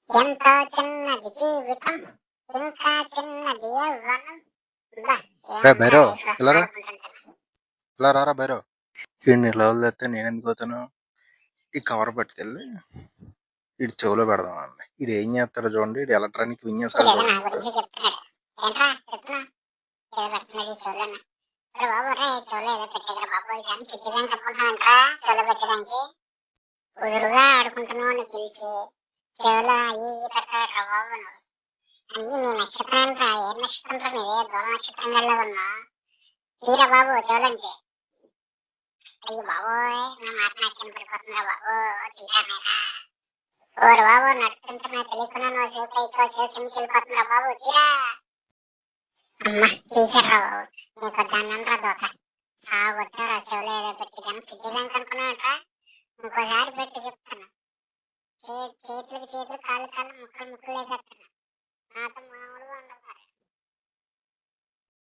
ఎంతో చిన్నది జీవితం ఇంకా చిన్నది యవ్వనం. అబ్బా! రే ఏముందిరా భైరవ్, లైఫ్‌లో ఇలా రా, ఆడుకుంటుంటాను. ఇలా రారా భైరవ్. వీడిని లెవెల్ తెస్తే నేను ఎందుకు పోతాను? ఈ కవర్ పట్టుకెళ్ళి వీడి చెవులో పెడదాం అండి. వీడు ఏం చేస్తాడో చూడండి. వీడు ఎలక్ట్రానిక్ విన్యాసాలు ఈడేదో నా చూడండి ఇప్పుడు. గురించి చెప్తున్నాడు. ఏంట్రా చెప్తున్నావు? ఏదో పెడుతున్నాడు ఈ చెవులోన. ఒరే బాబు రేయ్ చెవులో ఏదో పెట్టేదిరా బాబు. ఇదేమన్నా చిట్టి బ్యాంక్ అనుకుంటున్నావేంట్రా చెవులో పెట్టడానికి? కుదురుగా ఆడుకుంటున్నావు పిలిచి చెవులో అయ్యి ఇయ్యి పెడతావేంట్రా బాబు నువ్వు? అన్నీ నీ నక్షత్రానిరా. ఏ నక్షత్రం రా నీది? ధ్రువ నక్షత్రం గల్లా ఉన్నావు. తీరా బాబు చెవులోంచి. అయ్యి బాబోయ్ నా మాట నాకు వినపడిపోతుందిరా బాబు. తింటానేరా. ఓరి బాబు నడుస్తుంటే నాకు తెలియకుండా నువ్వు చెవు పైకి చెవు కిందకి వెళ్ళిపోతుందిరా బాబు. తీరా. అమ్మ తీసారా బాబు. నీకు దండంరా దోక. సాగొట్టారా చెవులో ఏదో పెట్టి దాన్ని చిట్టి బ్యాంక్ అనుకున్నావుంట్రా. ఇంకోసారి పెట్టి చెప్తాను. చేతులకి చేతులు కాళ్ళు కాళ్ళు ముక్కలు ముక్కలు వేసేస్తాను.